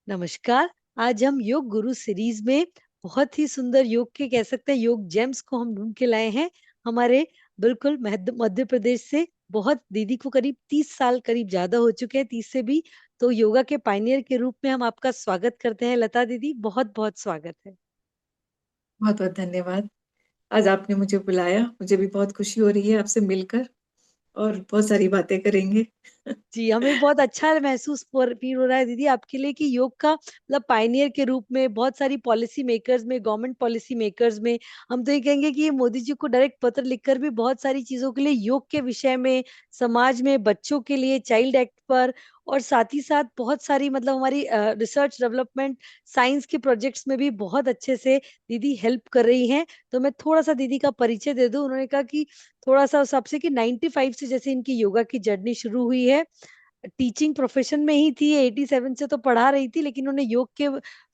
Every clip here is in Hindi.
नमस्कार। आज हम योग गुरु सीरीज में बहुत ही सुंदर योग के कह सकते हैं योग जेम्स को हम ढूंढ के लाए हैं। हमारे बिल्कुल मध्य प्रदेश से बहुत दीदी को करीब 30 साल करीब ज्यादा हो चुके हैं, 30 से भी। तो योगा के पायनियर के रूप में हम आपका स्वागत करते हैं लता दीदी, बहुत बहुत स्वागत है। बहुत बहुत धन्यवाद। आज आपने मुझे बुलाया, मुझे भी बहुत खुशी हो रही है आपसे मिलकर। और बहुत सारी बातें करेंगे। जी, हमें बहुत अच्छा महसूस फील हो रहा है दीदी आपके लिए कि योग का मतलब पायनियर के रूप में बहुत सारी पॉलिसी मेकर्स में, गवर्नमेंट पॉलिसी मेकर्स में, हम तो ये कहेंगे कि ये मोदी जी को डायरेक्ट पत्र लिखकर भी बहुत सारी चीजों के लिए योग के विषय में, समाज में बच्चों के लिए चाइल्ड एक्ट पर, और साथ ही साथ बहुत सारी मतलब हमारी रिसर्च डेवलपमेंट साइंस के प्रोजेक्ट्स में भी बहुत अच्छे से दीदी हेल्प कर रही हैं। तो मैं थोड़ा सा दीदी का परिचय दे दूं। उन्होंने कहा कि थोड़ा सा उस हिसाब से कि 95 से जैसे इनकी योगा की जर्नी शुरू हुई है। टीचिंग प्रोफेशन में ही थी, 87 से तो पढ़ा रही थी, लेकिन उन्होंने योग के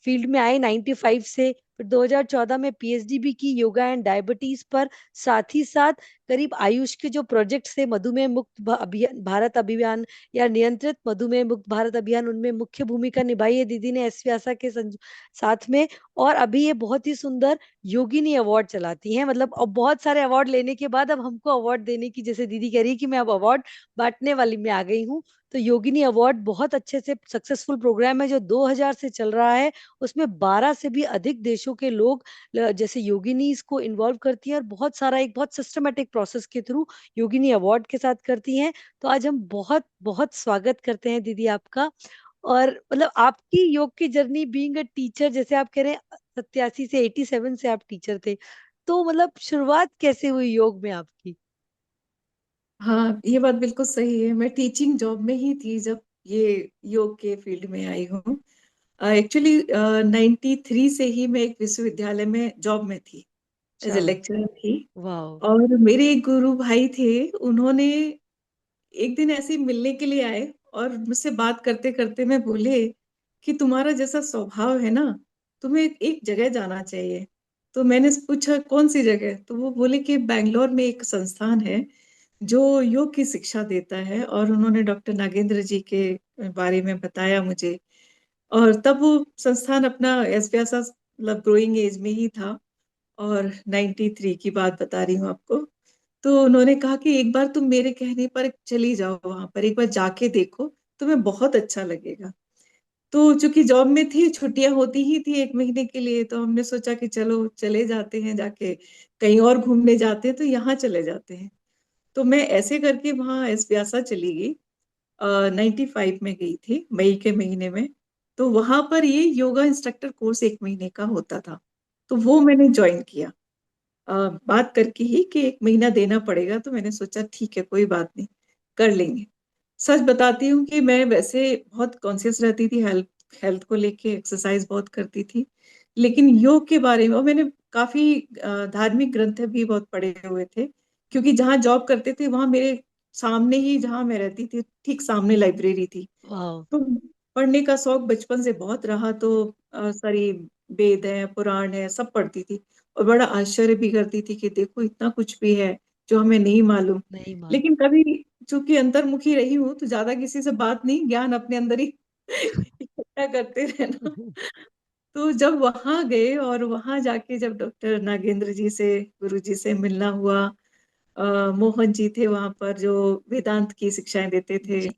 फील्ड में आए 95 से। फिर 2014 में पीएचडी भी की योगा एंड डायबिटीज पर। साथ ही साथ करीब आयुष के जो प्रोजेक्ट्स थे, मधुमेह मुक्त अभियान, भारत अभियान या नियंत्रित मधुमेह मुक्त भारत अभियान, उनमें मुख्य भूमिका निभाई है दीदी ने एस व्यासा के साथ में। और अभी ये बहुत ही सुंदर योगिनी अवार्ड चलाती हैं। मतलब अब बहुत सारे अवार्ड लेने के बाद अब हमको अवार्ड देने की, जैसे दीदी कह रही है कि मैं अब अवार्ड बांटने वाली में आ गई हूँ। तो योगिनी अवार्ड बहुत अच्छे से सक्सेसफुल प्रोग्राम है जो 2000 से चल रहा है। उसमें 12 से भी अधिक देशों के लोग जैसे योगिनीज को इन्वॉल्व करती हैं, और बहुत सारा एक बहुत सिस्टमेटिक प्रोसेस के थ्रू योगिनी अवार्ड के साथ करती हैं। तो आज हम बहुत बहुत स्वागत करते हैं दीदी आपका। और मतलब आपकी योग की जर्नी बीइंग अ टीचर, जैसे आप कह रहे हैं 87 से 87 से आप टीचर थे, तो मतलब शुरुआत कैसे हुई योग में आपकी? हाँ, ये बात बिल्कुल सही है। मैं टीचिंग जॉब में ही थी जब ये योग के फील्ड में आई हूँ। एक्चुअली 93 से ही मैं एक विश्वविद्यालय में जॉब में थी, एज अच्छा। ए लेक्चरर थी। वाह। और मेरे एक गुरु भाई थे, उन्होंने एक दिन ऐसे ही मिलने के लिए आए और मुझसे बात करते करते मैं बोले कि तुम्हारा जैसा स्वभाव है ना, तुम्हें एक जगह जाना चाहिए। तो मैंने पूछा कौन सी जगह, तो वो बोले कि बैंगलोर में एक संस्थान है जो योग की शिक्षा देता है, और उन्होंने डॉक्टर नागेंद्र जी के बारे में बताया मुझे। और तब वो संस्थान अपना एस व्यासा मतलब ग्रोइंग एज में ही था, और 93 की बात बता रही हूँ आपको। तो उन्होंने कहा कि एक बार तुम मेरे कहने पर चली जाओ, वहां पर एक बार जाके देखो, तुम्हें बहुत अच्छा लगेगा। तो चूंकि जॉब में थी, छुट्टियां होती ही थी एक महीने के लिए, तो हमने सोचा कि चलो चले जाते हैं, जाके कहीं और घूमने जाते हैं, तो यहाँ चले जाते हैं। तो मैं ऐसे करके वहाँ एस व्यासा चली गई। 95 में गई थी, मई के महीने में। तो वहां पर ये योगा इंस्ट्रक्टर कोर्स एक महीने का होता था, तो वो मैंने ज्वाइन किया। बात करके ही कि एक महीना देना पड़ेगा, तो मैंने सोचा ठीक है, कोई बात नहीं, कर लेंगे। सच बताती हूँ कि मैं वैसे बहुत कॉन्शियस रहती थी, हेल्थ हेल्थ को लेके, एक्सरसाइज बहुत करती थी। लेकिन योग के बारे में, और मैंने काफी धार्मिक ग्रंथ भी बहुत पढ़े हुए थे, क्योंकि जहाँ जॉब करते थे वहां मेरे सामने ही, जहाँ मैं रहती थी ठीक सामने लाइब्रेरी थी। वाह। तो पढ़ने का शौक बचपन से बहुत रहा, तो सारी वेद है, पुराण है, सब पढ़ती थी। और बड़ा आश्चर्य भी करती थी कि देखो इतना कुछ भी है जो हमें नहीं मालूम। नहीं मान। लेकिन कभी, चूंकि अंतर्मुखी रही हूँ, तो ज्यादा किसी से बात नहीं, ज्ञान अपने अंदर ही इकट्ठा करते रहना। तो जब वहां गए और वहां जाके जब डॉक्टर नागेंद्र जी से, गुरु जी से मिलना हुआ, मोहन जी थे वहां पर जो वेदांत की शिक्षाएं देते थे। जी।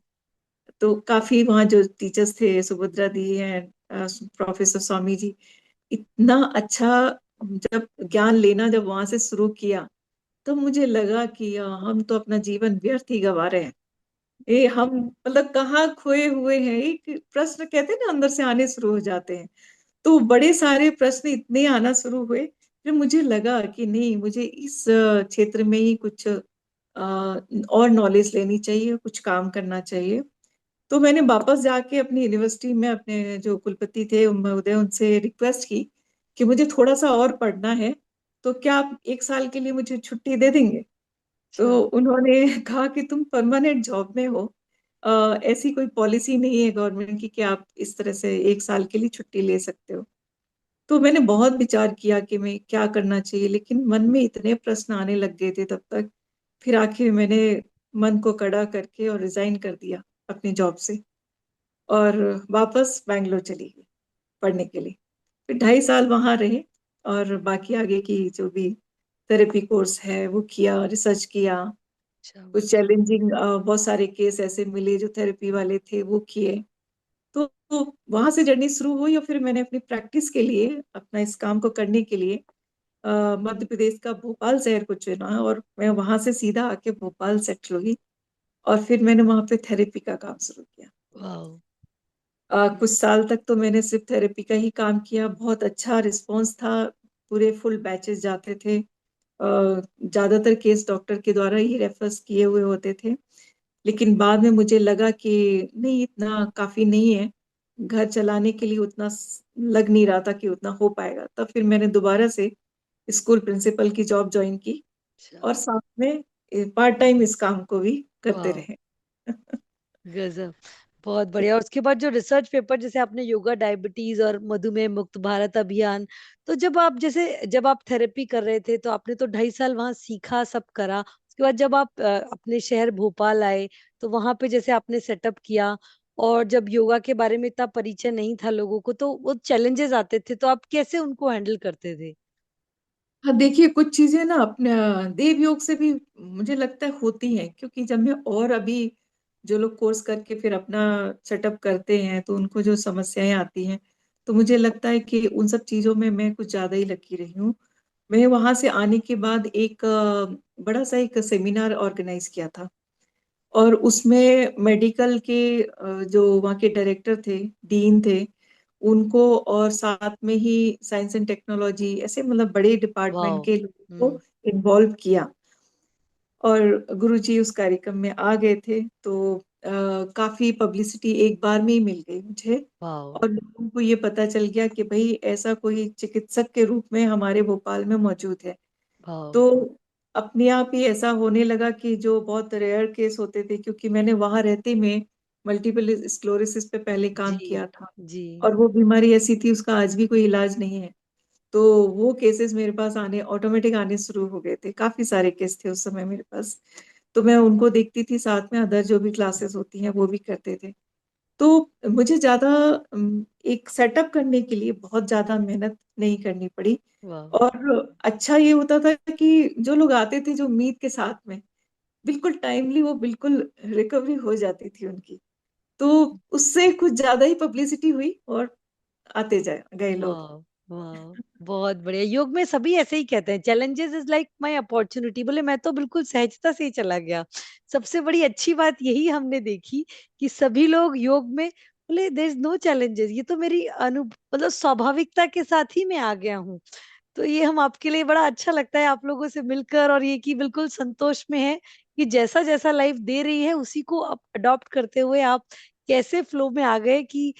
तो काफी वहाँ जो टीचर्स थे, सुभद्रा दी है, प्रोफेसर स्वामी जी, इतना अच्छा। जब ज्ञान लेना जब वहां से शुरू किया, तो मुझे लगा कि हम तो अपना जीवन व्यर्थ ही गवा रहे हैं। ये हम मतलब कहाँ खोए हुए हैं, एक प्रश्न कहते हैं ना, अंदर से आने शुरू हो जाते हैं। तो बड़े सारे प्रश्न इतने आना शुरू हुए, फिर मुझे लगा कि नहीं, मुझे इस क्षेत्र में ही कुछ और नॉलेज लेनी चाहिए, कुछ काम करना चाहिए। तो मैंने वापस जाके अपनी यूनिवर्सिटी में अपने जो कुलपति थे महोदय, उनसे रिक्वेस्ट की कि मुझे थोड़ा सा और पढ़ना है, तो क्या आप एक साल के लिए मुझे छुट्टी दे देंगे। अच्छा। तो उन्होंने कहा कि तुम परमानेंट जॉब में हो, ऐसी कोई पॉलिसी नहीं है गवर्नमेंट की कि आप इस तरह से एक साल के लिए छुट्टी ले सकते हो। तो मैंने बहुत विचार किया कि मैं क्या करना चाहिए, लेकिन मन में इतने प्रश्न आने लग गए थे तब तक। फिर आखिर मैंने मन को कड़ा करके और रिजाइन कर दिया अपनी जॉब से। और वापस बैंगलोर चली गई पढ़ने के लिए। फिर 2.5 साल वहां रहे, और बाकी आगे की जो भी थेरेपी कोर्स है वो किया, रिसर्च किया। अच्छा। कुछ चैलेंजिंग बहुत सारे केस ऐसे मिले जो थेरेपी वाले थे, वो किए। तो वहां से जर्नी शुरू हुई, और फिर मैंने अपनी प्रैक्टिस के लिए, अपना इस काम को करने के लिए मध्य प्रदेश का भोपाल शहर को चुना, और मैं वहां से सीधा आके भोपाल सेटल हुई। और फिर मैंने वहां पे थेरेपी का काम शुरू किया। वाह। कुछ साल तक तो मैंने सिर्फ थेरेपी का ही काम किया, बहुत अच्छा रिस्पॉन्स था। पूरे फुल बैचेस जाते थे। ज्यादातर केस डॉक्टर के द्वारा ही रेफर्स किए हुए होते थे। लेकिन बाद में मुझे लगा कि नहीं, इतना काफी नहीं है, घर चलाने के लिए उतना लग नहीं रहा था कि उतना हो पाएगा। तब फिर मैंने दोबारा से स्कूल प्रिंसिपल की जॉब ज्वाइन की, अच्छा। और साथ में पार्ट टाइम इस काम को भी करते वाह। रहे। गजब। बहुत बढ़िया। और उसके बाद जो रिसर्च पेपर, जैसे आपने योगा डायबिटीज और मधुमेह मुक्त भारत अभियान, तो जब आप थेरेपी कर रहे थे तो आपने तो 2.5 साल वहां सीखा, सब करा। उसके बाद जब आप अपने शहर भोपाल आए तो वहां पे जैसे आपने सेटअप किया, और जब योगा के बारे में इतना परिचय नहीं था लोगों को, तो वो चैलेंजेस आते थे, तो आप कैसे उनको हैंडल करते थे? हाँ, देखिए, कुछ चीजें ना अपने देव योग से भी मुझे लगता है होती हैं, क्योंकि जब मैं, और अभी जो लोग कोर्स करके फिर अपना सेटअप करते हैं तो उनको जो समस्याएं आती हैं, तो मुझे लगता है कि उन सब चीजों में मैं कुछ ज्यादा ही लगी रही हूँ। मैं वहां से आने के बाद एक बड़ा सा एक सेमिनार ऑर्गेनाइज किया था, और उसमें मेडिकल के जो वहाँ के डायरेक्टर थे, डीन थे, उनको, और साथ में ही साइंस एंड टेक्नोलॉजी, ऐसे मतलब बड़े डिपार्टमेंट वाह। के लोगों को हम्म। इन्वॉल्व किया। और गुरुजी उस कार्यक्रम में आ गए थे, तो काफी पब्लिसिटी एक बार में ही मिल गई मुझे। वाह। और लोगों को ये पता चल गया कि भाई ऐसा कोई चिकित्सक के रूप में हमारे भोपाल में मौजूद है। वाह। तो अपने आप ही ऐसा होने लगा कि जो बहुत रेयर केस होते थे, क्योंकि मैंने वहां रहते में मल्टीपल स्क्लेरोसिस पे पहले काम जी। किया था, जी। और वो बीमारी ऐसी थी उसका आज भी कोई इलाज नहीं है। तो वो केसेस मेरे पास आने ऑटोमेटिक आने शुरू हो गए थे, काफी सारे केस थे उस समय मेरे पास। तो मैं उनको देखती थी, साथ में अदर जो भी क्लासेस होती हैं वो भी करते थे। तो मुझे ज्यादा एक सेटअप करने के लिए बहुत ज्यादा मेहनत नहीं करनी पड़ी। वाह। और अच्छा ये होता था कि जो लोग आते थे जो उम्मीद के साथ में, बिल्कुल टाइमली वो बिल्कुल रिकवरी हो जाती थी उनकी। तो उससे कुछ ज्यादा ही पब्लिसिटी हुई, और आते जाए गए लोग। वाह। वाह। बहुत बढ़िया। योग में सभी ऐसे ही कहते हैं, challenges is like my opportunity. बोले मैं तो बिल्कुल सहजता से ही चला गया। सबसे बड़ी अच्छी बात यही हमने देखी कि सभी लोग योग में बोले देयर इज नो चैलेंजेस, ये तो मेरी मतलब स्वाभाविकता के साथ ही मैं आ गया हूँ। तो ये हम आपके लिए बड़ा अच्छा लगता है आप लोगों से मिलकर, और ये कि बिल्कुल संतोष में है कि जैसा जैसा लाइफ दे रही है उसी को आप अडॉप्ट करते हुए आप कैसे फ्लो में आ गए, कि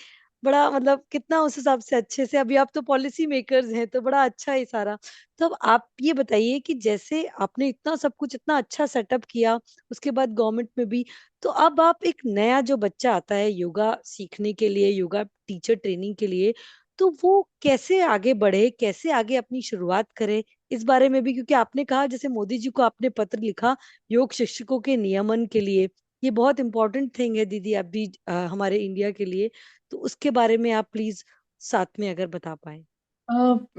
बड़ा मतलब कितना उस हिसाब से अच्छे से, अभी आप तो पॉलिसी मेकर्स हैं तो बड़ा अच्छा है सारा। तो अब आप ये बताइए कि जैसे आपने इतना सब कुछ इतना अच्छा सेटअप किया, उसके बाद गवर्नमेंट में भी, तो अब आप एक नया जो बच्चा आता है योगा सीखने के लिए, योगा टीचर ट्रेनिंग के लिए, तो वो कैसे आगे बढ़े, कैसे आगे अपनी शुरुआत करे, इस बारे में भी, क्योंकि आपने कहा जैसे मोदी जी को आपने पत्र लिखा योग शिक्षकों के नियमन के लिए, ये बहुत इंपॉर्टेंट थिंग है दीदी, आप भी हमारे इंडिया के लिए। तो उसके बारे में आप प्लीज साथ में अगर बता पाए।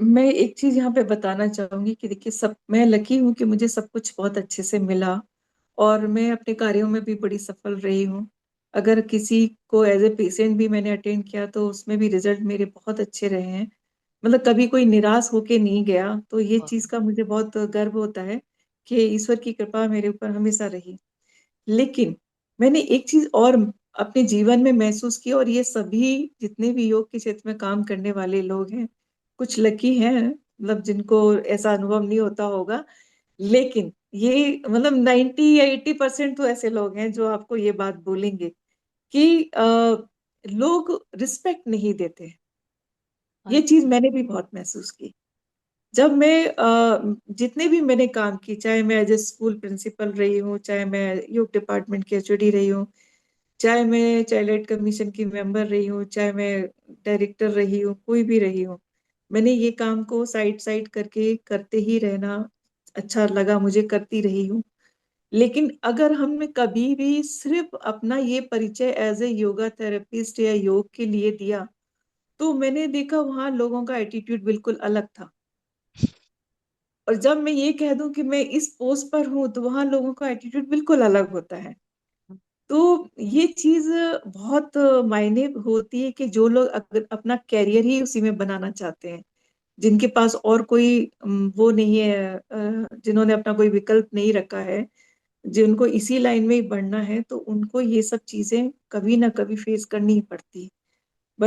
मैं एक चीज यहाँ पे बताना चाहूंगी कि देखिए, सब मैं लकी हूँ कि मुझे सब कुछ बहुत अच्छे से मिला, और मैं अपने कार्यों में भी बड़ी सफल रही हूँ। अगर किसी को एज ए पेशेंट भी मैंने अटेंड किया तो उसमें भी रिजल्ट मेरे बहुत अच्छे रहे हैं। मतलब कभी कोई निराश होके नहीं गया, तो ये वाह। चीज का मुझे बहुत गर्व होता है कि ईश्वर की कृपा मेरे ऊपर हमेशा रही। लेकिन मैंने एक चीज और अपने जीवन में महसूस की, और ये सभी जितने भी योग के क्षेत्र में काम करने वाले लोग हैं, कुछ लकी हैं, मतलब जिनको ऐसा अनुभव नहीं होता होगा। लेकिन ये मतलब 90 या 80% तो ऐसे लोग हैं जो आपको ये बात बोलेंगे कि लोग रिस्पेक्ट नहीं देते। ये चीज अच्छा। मैंने भी बहुत महसूस की। जब मैं जितने भी मैंने काम की, चाहे मैं एज ए स्कूल प्रिंसिपल रही हूँ, चाहे मैं योग डिपार्टमेंट की एचओडी रही हूँ, चाहे मैं चाइल्ड राइट कमीशन की मेंबर रही हूँ, चाहे मैं डायरेक्टर रही हूँ, कोई भी रही हूँ, मैंने ये काम को साइड साइड करके करते ही रहना अच्छा लगा मुझे, करती रही हूँ। लेकिन अगर हमने कभी भी सिर्फ अपना ये परिचय एज ए योगा थेरेपिस्ट या योग के लिए दिया, तो मैंने देखा वहां लोगों का एटीट्यूड बिल्कुल अलग था। और जब मैं ये कह दूं कि मैं इस पोस्ट पर हूं, तो वहां लोगों का एटीट्यूड बिल्कुल अलग होता है। तो ये चीज बहुत मायने होती है कि जो लोग अगर अपना कैरियर ही उसी में बनाना चाहते हैं, जिनके पास और कोई वो नहीं है, जिन्होंने अपना कोई विकल्प नहीं रखा है, जिनको इसी लाइन में ही बढ़ना है, तो उनको ये सब चीजें कभी ना कभी फेस करनी ही पड़ती है।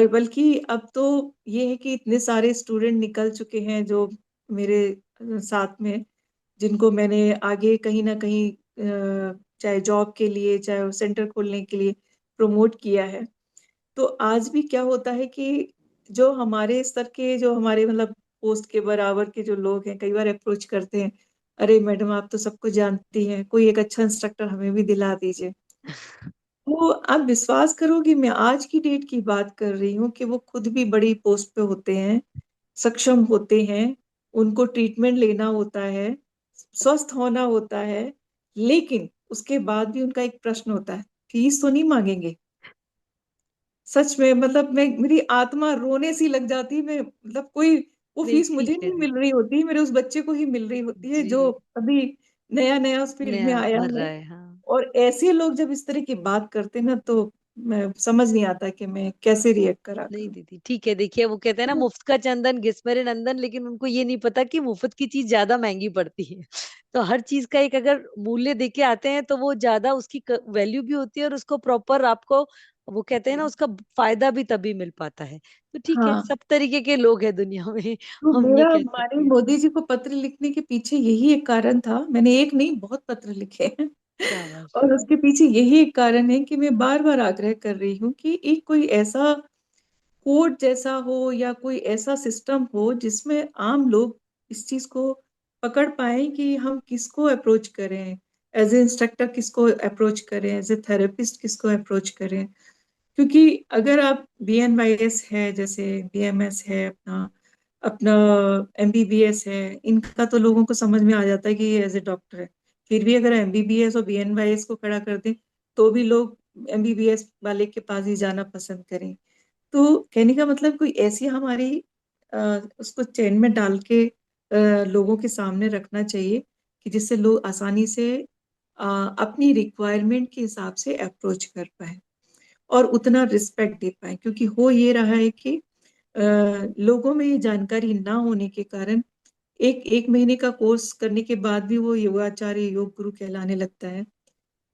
बल्कि अब तो ये है कि इतने सारे स्टूडेंट निकल चुके हैं जो मेरे साथ में, जिनको मैंने आगे कहीं ना कहीं चाहे जॉब के लिए चाहे सेंटर खोलने के लिए प्रमोट किया है। तो आज भी क्या होता है कि जो हमारे स्तर के, जो हमारे मतलब पोस्ट के बराबर के जो लोग हैं, कई बार अप्रोच करते हैं, अरे मैडम आप तो सबको जानती हैं, कोई एक अच्छा इंस्ट्रक्टर हमें भी दिला दीजिए। तो आप विश्वास करोगी, मैं आज की डेट की बात कर रही हूँ कि वो खुद भी बड़ी पोस्ट पे होते हैं, सक्षम होते हैं, उनको ट्रीटमेंट लेना होता है, स्वस्थ होना होता है, लेकिन उसके बाद भी उनका एक प्रश्न होता है, फीस तो नहीं मांगेंगे? सच में मतलब मैं, मेरी आत्मा रोने सी लग जाती है। मैं मतलब कोई वो नहीं, फीस मुझे ठीक है नहीं मिल दीदी। रही होती, मेरे उस बच्चे को ही मिल रही होती है जो जी। अभी नया नया उस फील्ड में नया आया भर है। रहा है, हाँ। और ऐसे लोग जब इस तरह की बात करते हैं ना, तो मैं समझ नहीं आता कि मैं कैसे रिएक्ट करा नहीं करूं। दीदी, ठीक है। देखिए, वो कहते हैं ना, मुफ्त का चंदन घिस मेरे नंदन, लेकिन उनको ये नहीं पता कि मुफ्त की चीज ज्यादा महंगी पड़ती है। तो हर चीज का एक अगर मूल्य देके आते हैं तो वो ज्यादा उसकी वैल्यू भी होती है, और उसको प्रॉपर आपको, वो कहते हैं ना, उसका फायदा भी तभी मिल पाता है। तो ठीक है, हाँ, सब तरीके के लोग हैं दुनिया में। तो हम ये मेरा कह माननीय सकते हैं। मोदी जी को पत्र लिखने के पीछे यही एक कारण था। मैंने एक नहीं, बहुत पत्र लिखे हैं। शाबाश। और उसके पीछे यही एक कारण है कि मैं बार बार आग्रह कर रही हूँ कि एक कोई ऐसा कोड जैसा हो या कोई ऐसा सिस्टम हो जिसमें आम लोग इस चीज को पकड़ पाए कि हम किसको अप्रोच करें, एज ए इंस्ट्रक्टर किसको अप्रोच करें, एज ए थेरेपिस्ट किसको अप्रोच करें। क्योंकि अगर आप BNYS है, जैसे BMS है, अपना अपना MBBS है, इनका तो लोगों को समझ में आ जाता है कि ये एज ए डॉक्टर है। फिर भी अगर MBBS और BNYS को खड़ा कर दें, तो भी लोग MBBS वाले के पास ही जाना पसंद करें। तो कहने का मतलब कोई ऐसी हमारी उसको चेन में डाल के लोगों के सामने रखना चाहिए कि जिससे लोग आसानी से अ, अपनी रिक्वायरमेंट के हिसाब से अप्रोच कर पाए और उतना रिस्पेक्ट दे पाए। क्योंकि हो ये रहा है कि लोगों में ये जानकारी ना होने के कारण एक एक महीने का कोर्स करने के बाद भी वो योगाचार्य योग गुरु कहलाने लगता है।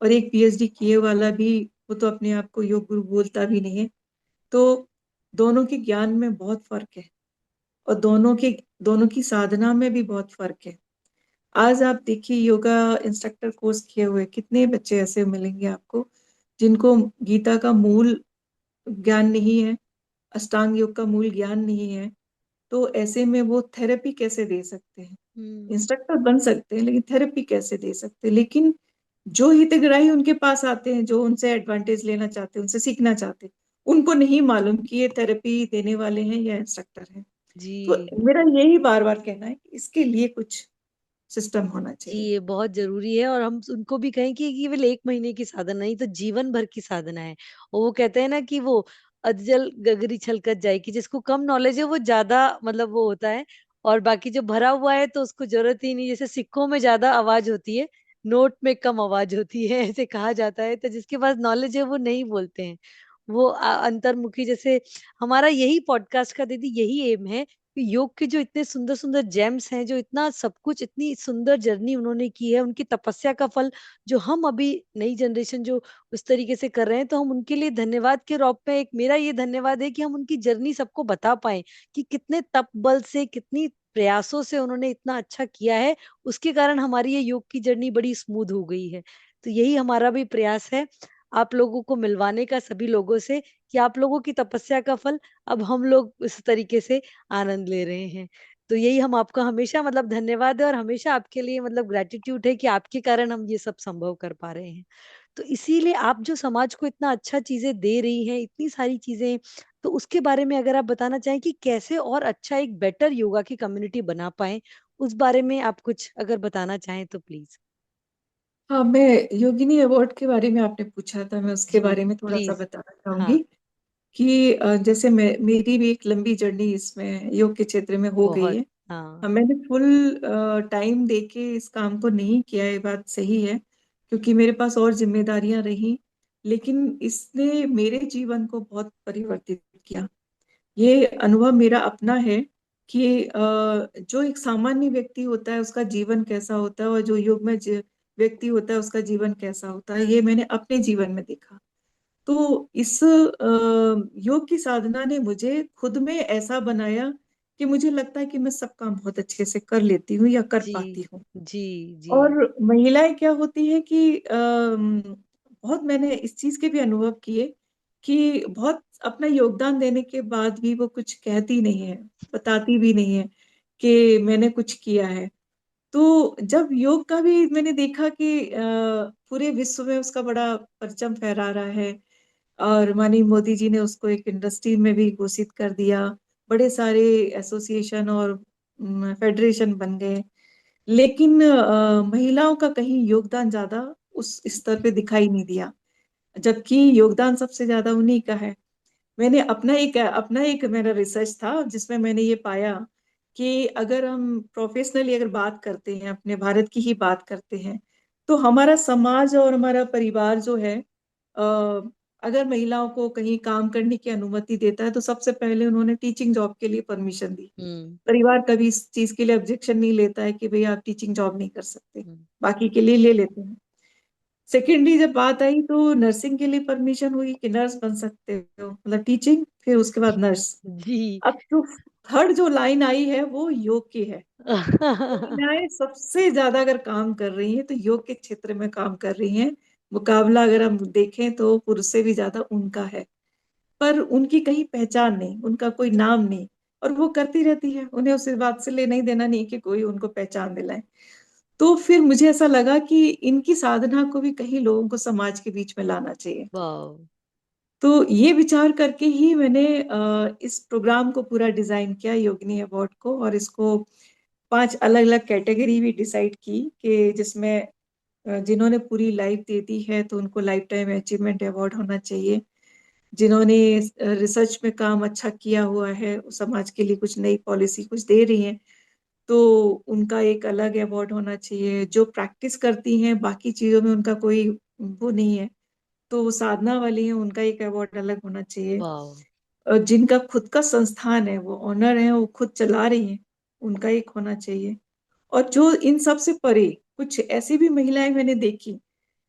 और एक PhD किए वाला भी, वो तो अपने आप को योग गुरु बोलता भी नहीं है। तो दोनों के ज्ञान में बहुत फर्क है, और दोनों की साधना में भी बहुत फर्क है। आज आप देखिए, योगा इंस्ट्रक्टर कोर्स किए हुए कितने बच्चे ऐसे मिलेंगे आपको, जिनको गीता का मूल ज्ञान नहीं है, अष्टांग योग का मूल ज्ञान नहीं है। तो ऐसे में वो थेरेपी कैसे दे सकते हैं? हम्म। इंस्ट्रक्टर बन सकते हैं, लेकिन थेरेपी कैसे दे सकते हैं? लेकिन जो हितग्राही उनके पास आते हैं, जो उनसे एडवांटेज लेना चाहते हैं, उनसे सीखना चाहते हैं, उनको नहीं मालूम कि ये थेरेपी देने वाले हैं या इंस्ट्रक्टर हैं। तो जी। मेरा यही बार बार कहना है कि इसके लिए कुछ सिस्टम होना जी, चाहिए। ये बहुत जरूरी है। और हम उनको भी कहें कि केवल एक महीने की साधना नहीं, तो जीवन भर की साधना है। और वो कहते हैं ना कि वो अधजल गगरी छलकत जाए, कि जिसको कम नॉलेज है वो ज्यादा मतलब वो होता है, और बाकी जो भरा हुआ है तो उसको जरूरत ही नहीं। जैसे सिक्कों में ज्यादा आवाज होती है, नोट में कम आवाज होती है, ऐसे कहा जाता है। तो जिसके पास नॉलेज है वो नहीं बोलते हैं, वो अंतर्मुखी। जैसे हमारा यही पॉडकास्ट का दीदी यही एम है कि योग के जो इतने सुंदर सुंदर जेम्स हैं, जो इतना सब कुछ, इतनी सुंदर जर्नी उन्होंने की है, उनकी तपस्या का फल जो हम अभी नई जनरेशन जो उस तरीके से कर रहे हैं, तो हम उनके लिए धन्यवाद के रूप में, एक मेरा ये धन्यवाद है कि हम उनकी जर्नी सबको बता पाए कि कितने तप बल से, कितनी प्रयासों से उन्होंने इतना अच्छा किया है। उसके कारण हमारी ये योग की जर्नी बड़ी स्मूथ हो गई है। तो यही हमारा भी प्रयास है, आप लोगों को मिलवाने का, सभी लोगों से, कि आप लोगों की तपस्या का फल अब हम लोग इस तरीके से आनंद ले रहे हैं। तो यही हम आपका हमेशा मतलब धन्यवाद है, और हमेशा आपके लिए मतलब ग्रेटिट्यूड है कि आपके कारण हम ये सब संभव कर पा रहे हैं। तो इसीलिए आप जो समाज को इतना अच्छा चीजें दे रही हैं, इतनी सारी चीजें, तो उसके बारे में अगर आप बताना चाहें कि कैसे और अच्छा एक बेटर योगा की कम्युनिटी बना पाए, उस बारे में आप कुछ अगर बताना चाहें तो प्लीज। हाँ, मैं योगिनी अवार्ड के बारे में आपने पूछा था, मैं उसके जी बारे में थोड़ा सा प्लीज। बताना हाँ। चाहूंगी कि जैसे मेरी भी एक लंबी जर्नी इसमें योग के क्षेत्र में हो गई बहुत। है। हाँ। हाँ, मैंने फुल टाइम देके इस काम को नहीं किया, ये बात सही है, क्योंकि मेरे पास और जिम्मेदारियां रही। लेकिन इसने मेरे जीवन को बहुत परिवर्तित किया। ये अनुभव मेरा अपना है कि जो एक सामान्य व्यक्ति होता है उसका जीवन कैसा होता है, और जो योग में व्यक्ति होता है उसका जीवन कैसा होता है, ये मैंने अपने जीवन में देखा। तो इस योग की साधना ने मुझे खुद में ऐसा बनाया कि मुझे लगता है कि मैं सब काम बहुत अच्छे से कर लेती हूँ या कर जी पाती हूँ। जी जी। और महिलाएं क्या होती है कि बहुत मैंने इस चीज के भी अनुभव किए कि बहुत अपना योगदान देने के बाद भी वो कुछ कहती नहीं है, बताती भी नहीं है कि मैंने कुछ किया है। तो जब योग का भी मैंने देखा कि पूरे विश्व में उसका बड़ा परचम फहरा रहा है, और माननीय मोदी जी ने उसको एक इंडस्ट्री में भी घोषित कर दिया, बड़े सारे एसोसिएशन और फेडरेशन बन गए। लेकिन महिलाओं का कहीं योगदान ज्यादा उस स्तर पे दिखाई नहीं दिया, जबकि योगदान सबसे ज्यादा उन्हीं का है। मैंने अपना एक मेरा रिसर्च था जिसमें मैंने ये पाया कि अगर हम प्रोफेशनली अगर बात करते हैं, अपने भारत की ही बात करते हैं, तो हमारा समाज और हमारा परिवार जो है, अगर महिलाओं को कहीं काम करने की अनुमति देता है तो सबसे पहले उन्होंने टीचिंग जॉब के लिए परमिशन दी। हम्म। परिवार कभी इस चीज के लिए ऑब्जेक्शन नहीं लेता है कि भैया आप टीचिंग जॉब नहीं कर सकते, हम्म। बाकी के लिए ले लेते हैं। सेकेंडली जब बात आई तो नर्सिंग के लिए परमिशन हुई कि नर्स बन सकते हो, मतलब टीचिंग, फिर उसके बाद नर्स। जी। अब जो थर्ड जो लाइन आई है वो योग की है। महिलाएं सबसे ज्यादा अगर काम कर रही हैं तो योग के क्षेत्र में काम कर रही हैं। मुकाबला अगर हम देखें तो पुरुष से भी ज्यादा उनका है। पर उनकी कहीं पहचान नहीं, उनका कोई नाम नहीं, और वो करती रहती है, उन्हें उस बात से लेना ही देना नहीं कि कोई उनको पहचान दिलाए। तो फिर मुझे ऐसा लगा कि इनकी साधना को भी कहीं लोगों को समाज के बीच में लाना चाहिए। वाह। तो ये विचार करके ही मैंने इस प्रोग्राम को पूरा डिजाइन किया, योगिनी अवार्ड को, और इसको 5 अलग अलग कैटेगरी भी डिसाइड की कि जिसमें जिन्होंने पूरी लाइफ दे दी है तो उनको लाइफ टाइम अचीवमेंट अवार्ड होना चाहिए। जिन्होंने रिसर्च में काम अच्छा किया हुआ है, समाज के लिए कुछ नई पॉलिसी कुछ दे रही हैं, तो उनका एक अलग अवार्ड होना चाहिए। जो प्रैक्टिस करती हैं बाकी चीजों में उनका कोई वो नहीं है, तो वो साधना वाली है, उनका एक अवार्ड अलग होना चाहिए। वाह। और जिनका खुद का संस्थान है, वो ऑनर है, वो खुद चला रही हैं, उनका एक होना चाहिए। और जो इन सब से परे कुछ ऐसी भी महिलाएं मैंने देखी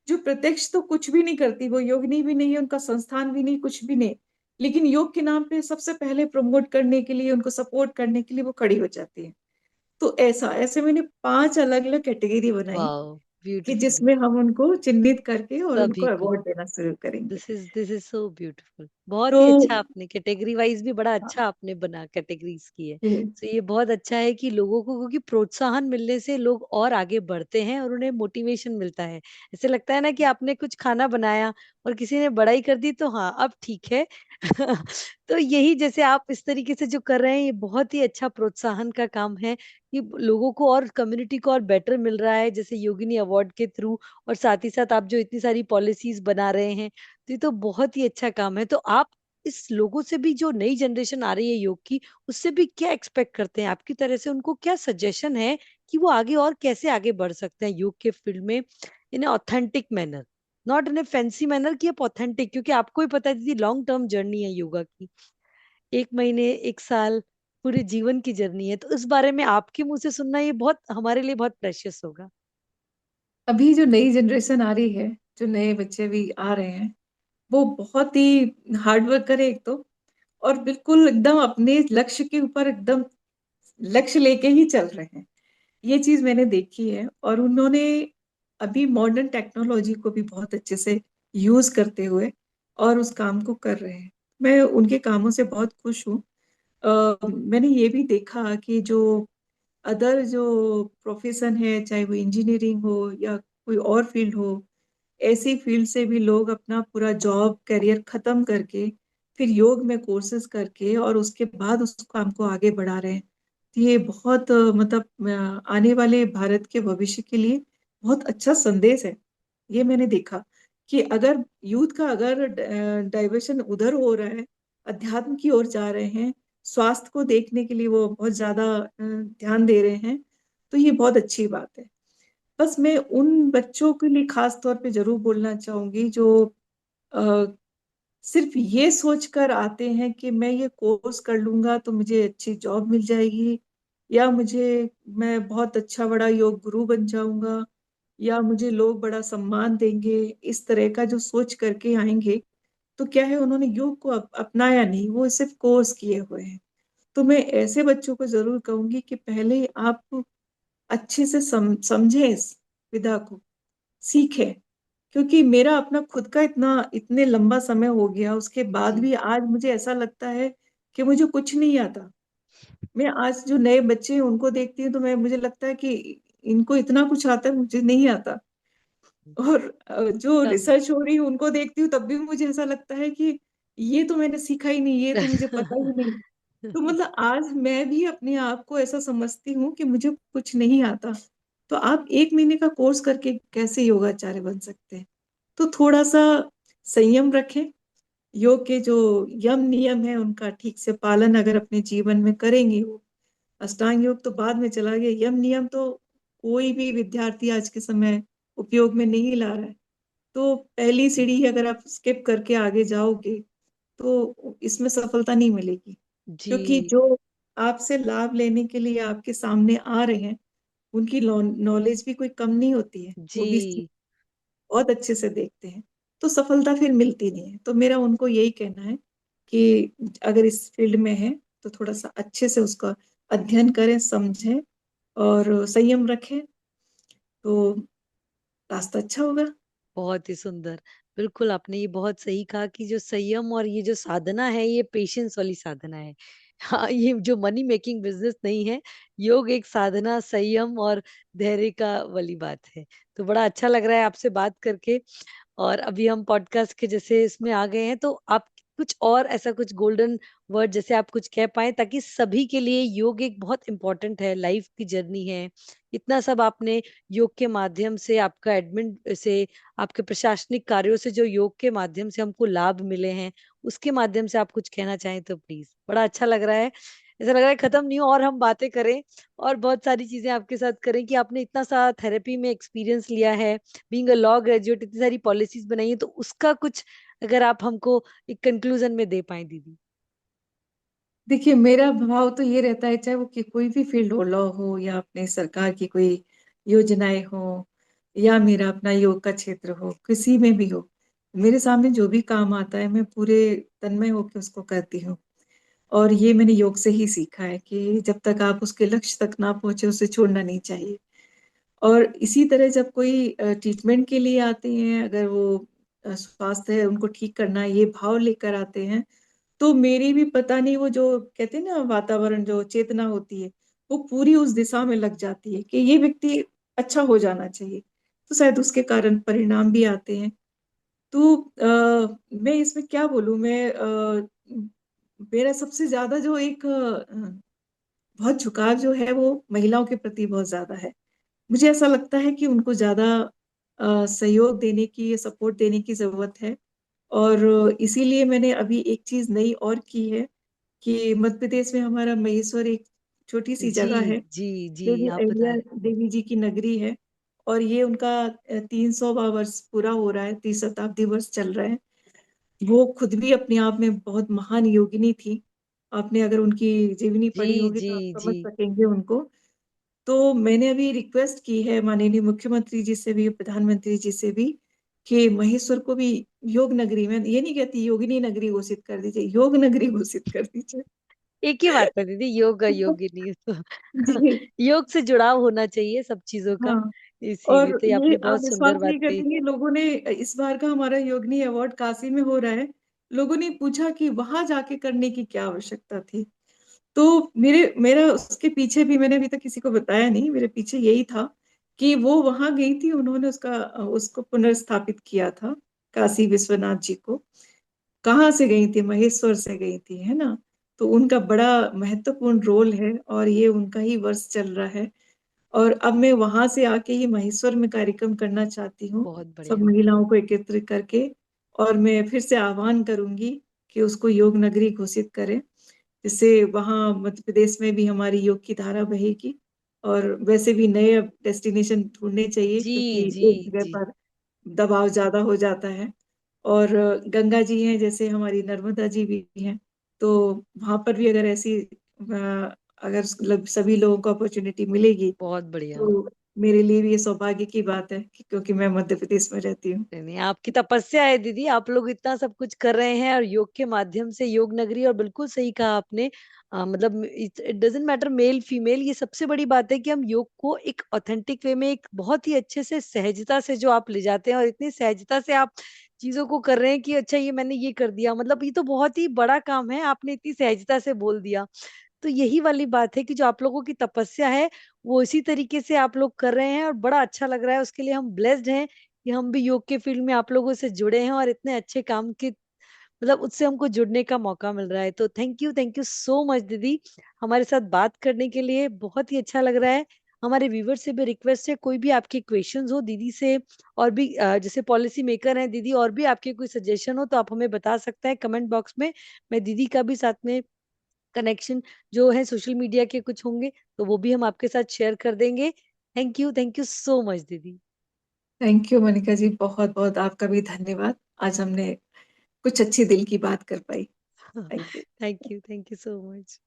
जो प्रत्यक्ष तो कुछ भी नहीं करती, वो योगिनी भी नहीं है, उनका संस्थान भी नहीं, कुछ भी नहीं, लेकिन योग के नाम पे सबसे पहले प्रमोट करने के लिए, उनको सपोर्ट करने के लिए वो खड़ी हो जाती है। तो ऐसा ऐसे मैंने 5 अलग अलग कैटेगरी बनाई वाह। कि ब्यूटीफुल। जिसमें हम उनको चिन्हित करके और उनको सभी को। अवार्ड देना शुरू करेंगे। This is so beautiful. बहुत तो ही अच्छा आपने कैटेगरी वाइज भी बड़ा अच्छा आपने बना कैटेगरीज की है। हाँ, तो ये बहुत अच्छा है कि लोगों को, क्योंकि प्रोत्साहन मिलने से लोग और आगे बढ़ते हैं और उन्हें मोटिवेशन मिलता है। ऐसे लगता है ना कि आपने कुछ खाना बनाया और किसी ने बड़ाई कर दी तो हाँ अब ठीक है। तो यही जैसे आप इस तरीके से जो कर रहे हैं, ये बहुत ही अच्छा प्रोत्साहन का काम है कि लोगों को और कम्युनिटी को और बेटर मिल रहा है, जैसे योगिनी अवार्ड के थ्रू। और साथ ही साथ आप जो इतनी सारी पॉलिसीज बना रहे हैं, तो ये तो बहुत ही अच्छा काम है। तो आप इस लोगों से भी, जो नई जनरेशन आ रही है योग की, उससे भी क्या एक्सपेक्ट करते हैं आपकी तरह से? उनको क्या सजेशन है कि वो आगे और कैसे आगे बढ़ सकते हैं योग के फील्ड में, in authentic manner, not in a fancy manner, कि आप ऑथेंटिक, क्योंकि आपको ही पता है दीदी लॉन्ग टर्म जर्नी है योगा की। 1 महीने, 1 साल, पूरे जीवन की जर्नी है। तो इस बारे में आपके मुंह से सुनना ये बहुत हमारे लिए बहुत प्रेशियस होगा। अभी जो नई जनरेशन आ रही है, जो नए बच्चे भी आ रहे हैं, वो बहुत ही हार्ड वर्क करे एक तो, और बिल्कुल एकदम अपने लक्ष्य के ऊपर एकदम लक्ष्य लेके ही चल रहे हैं। ये चीज मैंने देखी है, और उन्होंने अभी मॉडर्न टेक्नोलॉजी को भी बहुत अच्छे से यूज करते हुए और उस काम को कर रहे हैं। मैं उनके कामों से बहुत खुश हूँ। मैंने ये भी देखा कि जो अदर जो प्रोफेशन है, चाहे वो इंजीनियरिंग हो या कोई और फील्ड हो, ऐसी फील्ड से भी लोग अपना पूरा जॉब करियर खत्म करके फिर योग में कोर्सेज करके और उसके बाद उस काम को आगे बढ़ा रहे हैं। तो ये बहुत मतलब आने वाले भारत के भविष्य के लिए बहुत अच्छा संदेश है। ये मैंने देखा कि अगर यूथ का अगर डाइवर्शन उधर हो रहा है, अध्यात्म की ओर जा रहे हैं, स्वास्थ्य को देखने के लिए वो बहुत ज्यादा ध्यान दे रहे हैं, तो ये बहुत अच्छी बात है। बस मैं उन बच्चों के लिए खास तौर पे जरूर बोलना चाहूंगी जो अ, सिर्फ ये सोचकर आते हैं कि मैं ये कोर्स कर लूंगा तो मुझे अच्छी जॉब मिल जाएगी, या मैं बहुत अच्छा बड़ा योग गुरु बन जाऊंगा, या मुझे लोग बड़ा सम्मान देंगे। इस तरह का जो सोच करके आएंगे, तो क्या है, उन्होंने योग को अपनाया नहीं, वो सिर्फ कोर्स किए हुए हैं। तो मैं ऐसे बच्चों को जरूर कहूंगी कि पहले आप अच्छे से समझें इस विधा को, सीखें। क्योंकि मेरा अपना खुद का इतने लंबा समय हो गया, उसके बाद जी। भी आज मुझे ऐसा लगता है कि मुझे कुछ नहीं आता। मैं आज जो नए बच्चे हैं उनको देखती हूँ तो मैं मुझे लगता है कि इनको इतना कुछ आता है, मुझे नहीं आता। और जो तब रिसर्च हो रही है उनको देखती हूँ तब भी मुझे ऐसा लगता है कि ये तो मैंने सीखा ही नहीं, ये तो मुझे पता ही नहीं। तो मतलब आज मैं भी अपने आप को ऐसा समझती हूँ कि मुझे कुछ नहीं आता। तो आप 1 महीने का कोर्स करके कैसे योगाचार्य बन सकते हैं? तो थोड़ा सा संयम रखें। योग के जो यम नियम है उनका ठीक से पालन अगर अपने जीवन में करेंगे, वो अष्टांग योग तो बाद में चला गया, यम नियम तो कोई भी विद्यार्थी आज के समय उपयोग में नहीं ला रहा है। तो पहली सीढ़ी अगर आप स्किप करके आगे जाओगे तो इसमें सफलता नहीं मिलेगी। क्योंकि जी। जो आपसे लाभ लेने के लिए आपके सामने आ रहे हैं, उनकी नॉलेज भी कोई कम नहीं होती है, वो भी जी। बहुत अच्छे से देखते हैं। तो सफलता फिर मिलती नहीं है। तो मेरा उनको यही कहना है कि अगर इस फील्ड में है तो थोड़ा सा अच्छे से उसका अध्ययन करें, समझें और संयम रखें, तो रास्ता अच्छा होगा। बहुत ही सुंदर। बिल्कुल आपने ये बहुत सही कहा कि जो संयम और ये जो साधना है ये पेशेंस वाली साधना है। हाँ, ये जो मनी मेकिंग बिजनेस नहीं है। योग एक साधना, संयम और धैर्य का वाली बात है। तो बड़ा अच्छा लग रहा है आपसे बात करके। और अभी हम पॉडकास्ट के जैसे इसमें आ गए हैं, तो आप कुछ और ऐसा कुछ गोल्डन वर्ड जैसे आप कुछ कह पाए, ताकि सभी के लिए योग एक बहुत इंपॉर्टेंट है, लाइफ की जर्नी है। इतना सब आपने योग के माध्यम से, आपका एडमिन से, आपके प्रशासनिक कार्यों से जो योग के माध्यम से हमको लाभ मिले हैं, उसके माध्यम से आप कुछ कहना चाहें तो प्लीज। बड़ा अच्छा लग रहा है। ऐसा लग रहा है खत्म नहीं हो और हम बातें करें और बहुत सारी चीजें आपके साथ करें, कि आपने इतना सारा थेरेपी में एक्सपीरियंस लिया है, बीइंग अ लॉ ग्रेजुएट, इतनी सारी पॉलिसीज बनाई है, तो उसका कुछ अगर आप हमको एक कंक्लूजन में दे पाए दीदी। देखिए, मेरा भाव तो ये रहता है, चाहे वो कोई भी फील्ड हो, लॉ हो या अपने सरकार की कोई योजनाएं हो, या मेरा अपना योग का क्षेत्र हो, किसी में भी हो, मेरे सामने जो भी काम आता है मैं पूरे तन्मय होकर उसको करती हूँ। और ये मैंने योग से ही सीखा है कि जब तक आप उसके लक्ष्य तक ना पहुंचे, उसे छोड़ना नहीं चाहिए। और इसी तरह जब कोई ट्रीटमेंट के लिए आते हैं, अगर वो स्वास्थ्य है उनको ठीक करना है, ये भाव लेकर आते हैं, तो मेरी भी पता नहीं, वो जो कहते हैं ना वातावरण, जो चेतना होती है, वो पूरी उस दिशा में लग जाती है कि ये व्यक्ति अच्छा हो जाना चाहिए। तो शायद उसके कारण परिणाम भी आते हैं। तो मैं इसमें क्या बोलूं, मेरा सबसे ज्यादा जो एक बहुत झुकाव जो है वो महिलाओं के प्रति बहुत ज्यादा है। मुझे ऐसा लगता है कि उनको ज्यादा सहयोग देने की, सपोर्ट देने की जरूरत है। और इसीलिए मैंने अभी एक चीज नई और की है कि मध्य प्रदेश में हमारा महेश्वर एक छोटी सी जी। जगह है, जी। जी देवी आप बता अहिल्या रहे। देवी जी की नगरी है। और ये उनका 300वां वर्ष पूरा हो रहा है, 30 शताब्दी वर्ष चल रहा है। वो खुद भी अपने आप में बहुत महान योगिनी थी। आपने अगर उनकी जीवनी जी। पढ़ी होगी जी। तो आप जी। समझ सकेंगे उनको। तो मैंने अभी रिक्वेस्ट की है माननीय मुख्यमंत्री जी से भी, प्रधानमंत्री जी से भी, कि महेश्वर को भी योग नगरी में, ये नहीं कहती योगिनी नगरी घोषित कर दीजिए, योग नगरी घोषित कर दीजिए। एक ही बात है दीदी, योग योग ही नहीं है तो जी। योग से जुड़ाव होना चाहिए सब चीजों का। हाँ। इसीलिए और तो ये ये आपने आप बहुत विश्वास सुंदर बात नहीं कही। करेंगे, लोगों ने इस बार का हमारा योगनी अवार्ड काशी में हो रहा है, लोगों ने पूछा कि वहां जाके करने की क्या आवश्यकता थी। तो मेरा उसके पीछे भी, मैंने अभी तक किसी को बताया नहीं, मेरे पीछे यही था कि वो वहां गई थी, उन्होंने उसको पुनर्स्थापित किया था, काशी विश्वनाथ जी को। कहाँ से गई थी? महेश्वर से गई थी, है ना। तो उनका बड़ा महत्वपूर्ण रोल है और ये उनका ही वर्ष चल रहा है। और अब मैं वहां से आके ही महेश्वर में कार्यक्रम करना चाहती हूँ, बहुत सब बढ़िया। महिलाओं को एकत्रित करके। और मैं फिर से आह्वान करूंगी कि उसको योग नगरी घोषित करें, जिससे वहाँ मध्य प्रदेश में भी हमारी योग की धारा बहेगी। और वैसे भी नए डेस्टिनेशन ढूंढने चाहिए, जी क्योंकि जी एक जगह जी। पर दबाव ज्यादा हो जाता है। और गंगा जी हैं, जैसे हमारी नर्मदा जी भी हैं, तो वहां पर भी अगर ऐसी अगर सभी लोगों को अपॉर्चुनिटी मिलेगी, बहुत बढ़िया। तो मेरे लिए भी ये सौभाग्य की बात है क्योंकि मैं मध्य प्रदेश में रहती हूँ। नहीं नहीं, आपकी तपस्या है दीदी, आप लोग इतना सब कुछ कर रहे हैं और योग के माध्यम से योग नगरी। और बिल्कुल सही कहा आपने। मतलब it doesn't matter male female, ये सबसे बड़ी बात है कि हम योग को एक ऑथेंटिक वे में, एक बहुत ही अच्छे से सहजता से जो आप ले जाते हैं, और इतनी सहजता से आप चीजों को कर रहे हैं कि अच्छा ये मैंने ये कर दिया, मतलब ये तो बहुत ही बड़ा काम है, आपने इतनी सहजता से बोल दिया। तो यही वाली बात है कि जो आप लोगों की तपस्या है वो इसी तरीके से आप लोग कर रहे हैं, और बड़ा अच्छा लग रहा है। उसके लिए हम ब्लेस्ड हैं कि हम भी योग के फील्ड में आप लोगों से जुड़े हैं, और इतने अच्छे काम के मतलब उससे हमको जुड़ने का मौका मिल रहा है। तो थैंक यू सो मच दीदी, हमारे साथ बात करने के लिए बहुत ही अच्छा लग रहा है। हमारे व्यूवर से भी रिक्वेस्ट है, कोई भी आपके क्वेश्चंस हो दीदी से, और भी जैसे पॉलिसी मेकर हैं दीदी, और भी आपके कोई सजेशन हो तो आप हमें बता सकते हैं कमेंट बॉक्स में। मैं दीदी का भी साथ में कनेक्शन जो है सोशल मीडिया के कुछ होंगे तो वो भी हम आपके साथ शेयर कर देंगे। थैंक यू सो मच दीदी। थैंक यू मोनिका जी, बहुत बहुत आपका भी धन्यवाद। आज हमने कुछ अच्छी दिल की बात कर पाई। Thank you. Thank you so much.